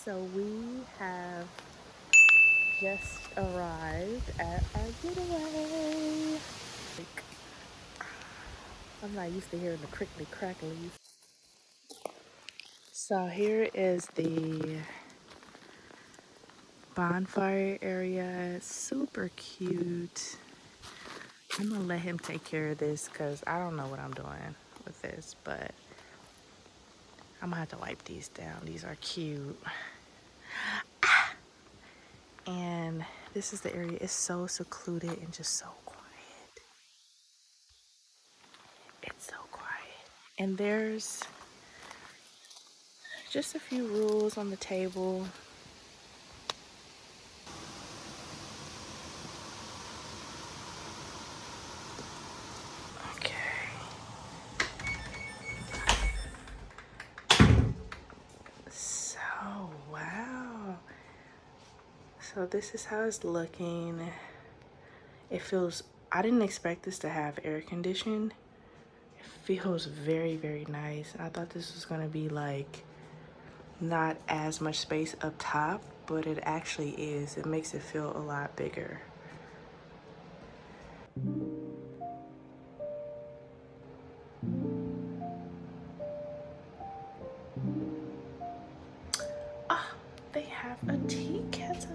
So we have just arrived at our getaway. Like, I'm not used to hearing the crickly cracklies. So here is the bonfire area. It's super cute. I'm gonna let him take care of this because I don't know what I'm doing with this, but I'm gonna have to wipe these down. These are cute. And this is the area. It's so secluded and just so quiet. It's so quiet. And there's just a few rules on the table. Okay. So, wow. So this is how it's looking. It feels, I didn't expect this to have air conditioning. It feels very, very nice. I thought this was gonna be like not as much space up top, but it actually is. It makes it feel a lot bigger. Ah, they have a tea kettle.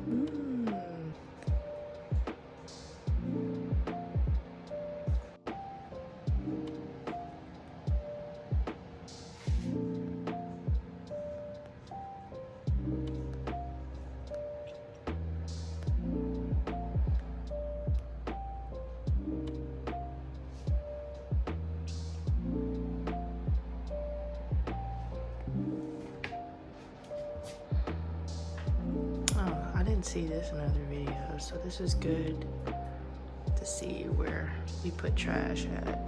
Mm. Oh, I didn't see this in other videos, so this is good to see where we put trash at.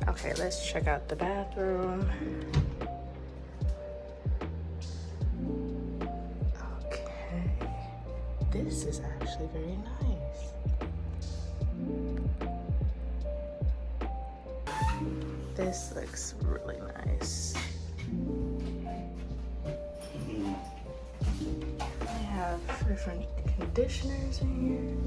Okay, let's check out the bathroom. Okay, this is actually very nice. This looks really nice. We have different conditioners in here.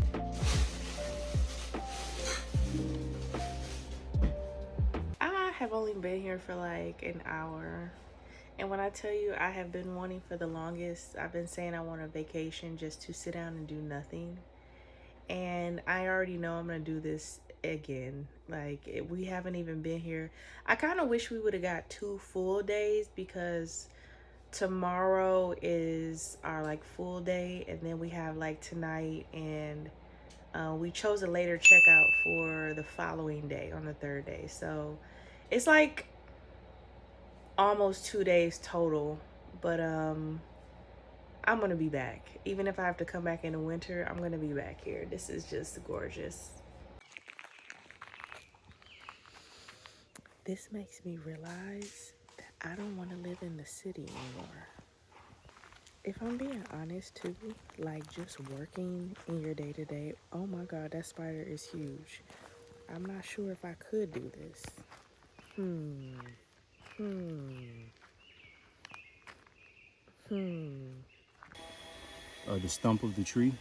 I have only been here for like an hour. And when I tell you I have been wanting for the longest, I've been saying I want a vacation just to sit down and do nothing. And I already know I'm gonna do this again. Like, we haven't even been here. I kind of wish we would have got 2 full days because tomorrow is our like full day, and then we have like tonight, and we chose a later checkout for the following day on the 3rd day. So it's like almost 2 days total, but I'm gonna be back. Even if I have to come back in the winter, I'm gonna be back here. This is just gorgeous. This makes me realize that I don't want to live in the city anymore. If I'm being honest too, like just working in your day to day, oh my God, that spider is huge. I'm not sure if I could do this. Hmm. The stump of the tree.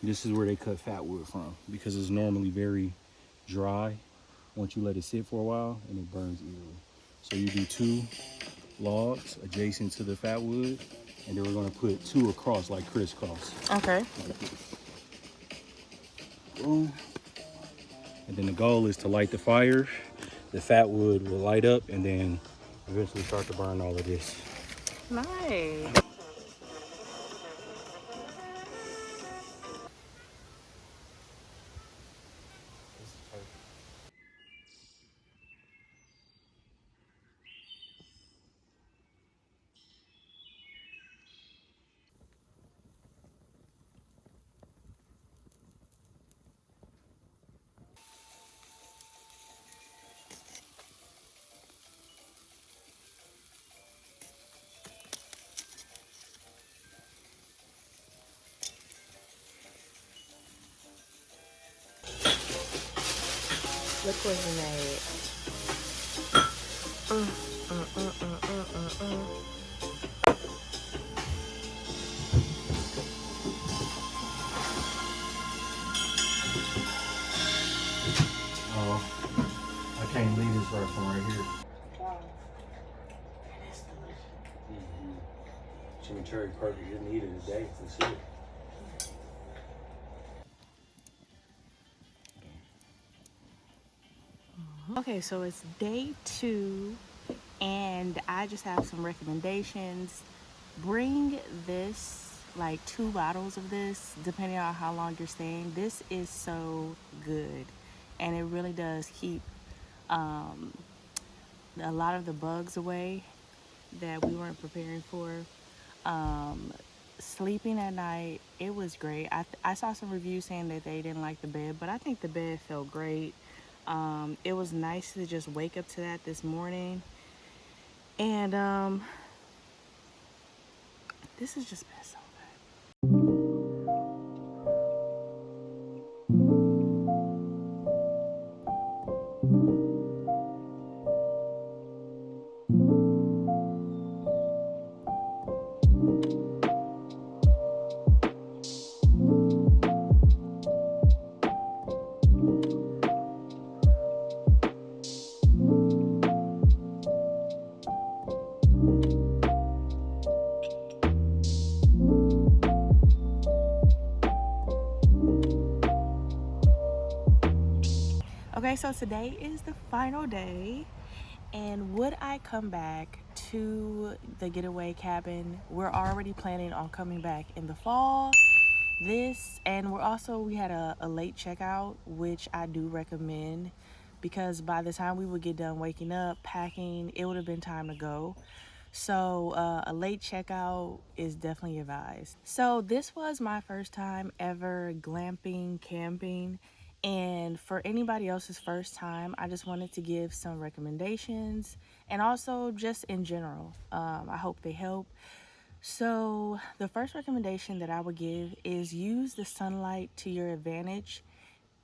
This is where they cut fat wood from because it's normally very dry once you let it sit for a while and it burns easily. So you do 2 logs adjacent to the fat wood, and then we're going to put 2 across like crisscross. Okay. Like this. Boom. And then the goal is to light the fire. The fat wood will light up and then eventually start to burn all of this. Nice. Look what he made. Mm, mm, mm, mm, mm, mm, mm. Oh, I can't leave this right from right here. Wow. It is delicious. Chimichurri perfect. Just need it today. That's it. Okay, so it's day 2, and I just have some recommendations. Bring this, like 2 bottles of this, depending on how long you're staying. This is so good, and it really does keep a lot of the bugs away that we weren't preparing for. Sleeping at night, it was great. I saw some reviews saying that they didn't like the bed, but I think the bed felt great. It was nice to just wake up to that this morning. And this has just been so good. Okay, so today is the final day. And would I come back to the Getaway cabin? We're already planning on coming back in the fall. We had a late checkout, which I do recommend, because by the time we would get done waking up, packing, it would have been time to go. So a late checkout is definitely advised. So this was my first time ever glamping, camping. And for anybody else's first time, I just wanted to give some recommendations, and also just in general. I hope they help. So the first recommendation that I would give is use the sunlight to your advantage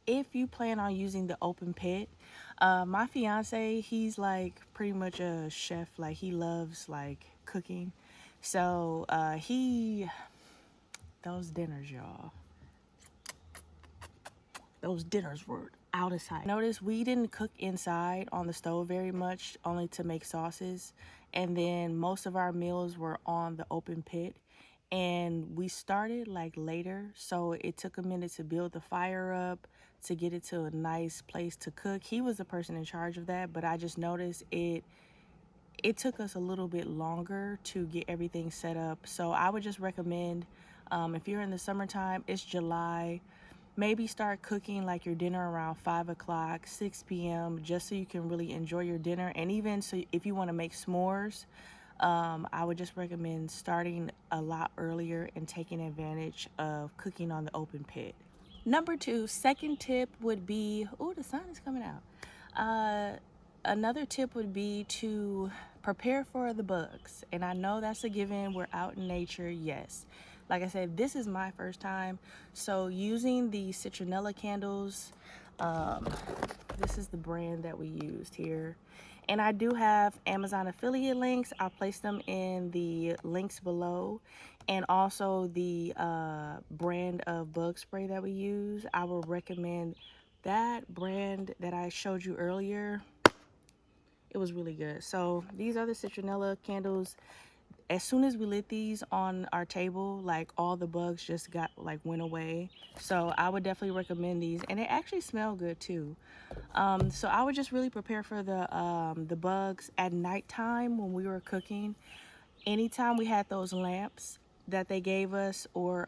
if you plan on using the open pit. My fiance, he's like pretty much a chef. Like, he loves like cooking. So those dinners, y'all, those dinners were out of sight. Notice we didn't cook inside on the stove very much, only to make sauces. And then most of our meals were on the open pit. And we started like later, so it took a minute to build the fire up, to get it to a nice place to cook. He was the person in charge of that, but I just noticed it took us a little bit longer to get everything set up. So I would just recommend, if you're in the summertime, it's July, maybe start cooking like your dinner around 5 o'clock, 6 p.m., just so you can really enjoy your dinner. And even so, if you want to make s'mores, I would just recommend starting a lot earlier and taking advantage of cooking on the open pit. Number 2, second tip would be, oh, the sun is coming out. Another tip would be to prepare for the bugs. And I know that's a given. We're out in nature, yes. Like I said, this is my first time. So using the citronella candles, this is the brand that we used here. And I do have Amazon affiliate links. I'll place them in the links below. And also the brand of bug spray that we use. I will recommend that brand that I showed you earlier. It was really good. So these are the citronella candles. As soon as we lit these on our table, like all the bugs just went away. So I would definitely recommend these, and they actually smell good too. So I would just really prepare for the bugs at nighttime when we were cooking. Anytime we had those lamps that they gave us, or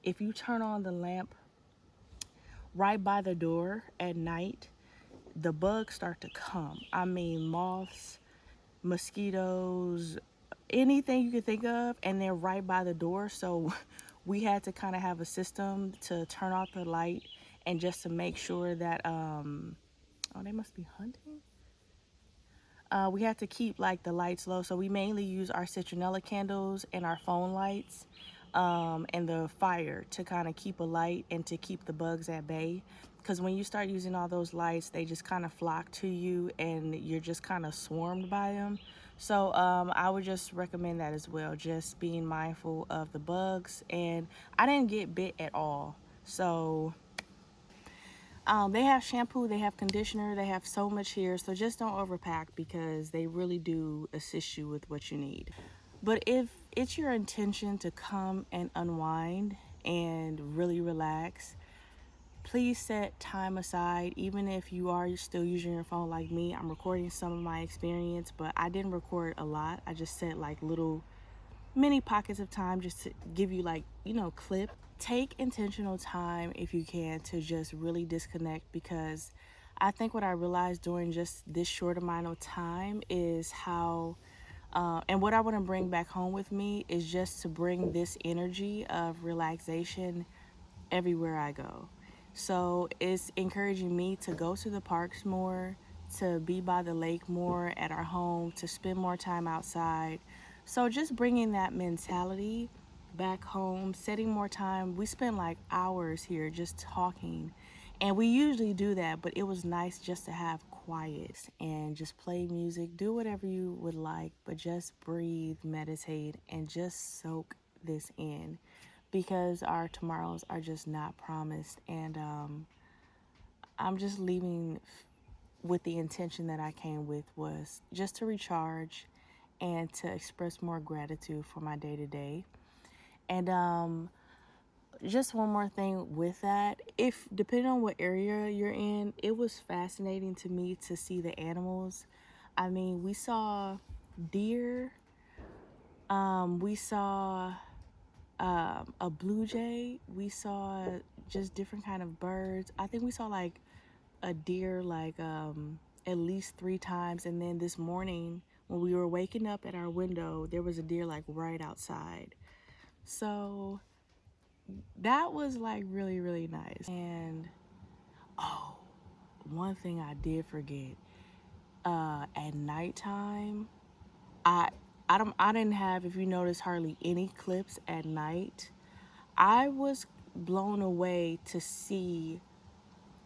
if you turn on the lamp right by the door at night, the bugs start to come. I mean, moths, mosquitoes, anything you could think of, and they're right by the door. So we had to kind of have a system to turn off the light, and just to make sure that oh, they must be hunting. We had to keep like the lights low, so we mainly use our citronella candles and our phone lights. and the fire to kind of keep a light and to keep the bugs at bay. Because when you start using all those lights, they just kind of flock to you and you're just kind of swarmed by them. So I would just recommend that as well, just being mindful of the bugs. And I didn't get bit at all. So they have shampoo, they have conditioner, they have so much here. So just don't overpack because they really do assist you with what you need. But if it's your intention to come and unwind and really relax, please set time aside. Even if you are still using your phone like me, I'm recording some of my experience, but I didn't record a lot. I just set like little mini pockets of time just to give you like, clip. Take intentional time if you can to just really disconnect, because I think what I realized during just this short amount of time is how and what I want to bring back home with me is just to bring this energy of relaxation everywhere I go. So it's encouraging me to go to the parks more, to be by the lake more at our home, to spend more time outside. So just bringing that mentality back home, setting more time. We spend like hours here just talking, and we usually do that, but it was nice just to have quiet and just play music, do whatever you would like, but just breathe, meditate, and just soak this in, because our tomorrows are just not promised. And I'm just leaving with the intention that I came with, was just to recharge and to express more gratitude for my day to day. And just one more thing with that, if depending on what area you're in, it was fascinating to me to see the animals. I mean, we saw deer, we saw a blue jay, we saw just different kind of birds. I think we saw like a deer like at least 3 times, and then this morning when we were waking up at our window, there was a deer like right outside. So that was like really, really nice. And oh, one thing I did forget, at nighttime, I I didn't have, if you notice, hardly any clips at night. I was blown away to see,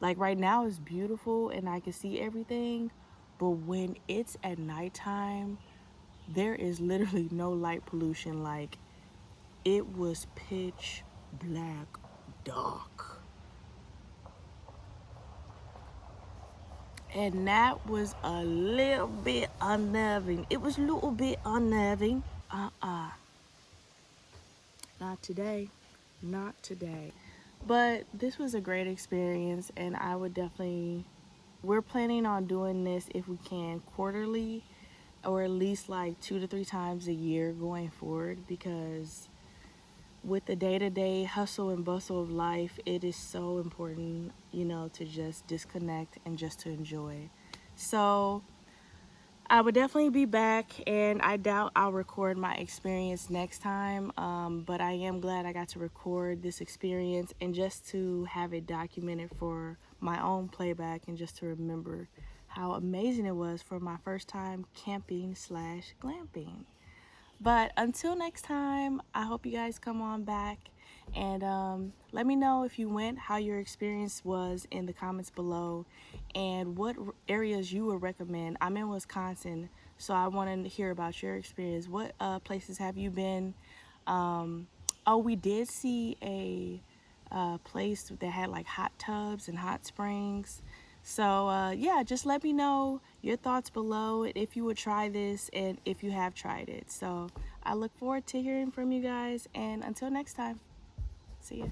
like right now it's beautiful and I can see everything, but when it's at nighttime, there is literally no light pollution. Like, it was pitch black dark. And that was a little bit unnerving. It was a little bit unnerving. Not today. Not today. But this was a great experience, and I would definitely, we're planning on doing this if we can quarterly, or at least like 2 to 3 times a year going forward, because with the day-to-day hustle and bustle of life, it is so important, to just disconnect and just to enjoy. So I would definitely be back, and I doubt I'll record my experience next time, but I am glad I got to record this experience and just to have it documented for my own playback, and just to remember how amazing it was for my first time camping slash glamping. But until next time, I hope you guys come on back, and let me know if you went, how your experience was in the comments below, and what areas you would recommend. I'm in Wisconsin, so I want to hear about your experience. What places have you been? Oh, we did see a place that had like hot tubs and hot springs. So yeah, just let me know your thoughts below, if you would try this and if you have tried it. So I look forward to hearing from you guys, and until next time, see ya.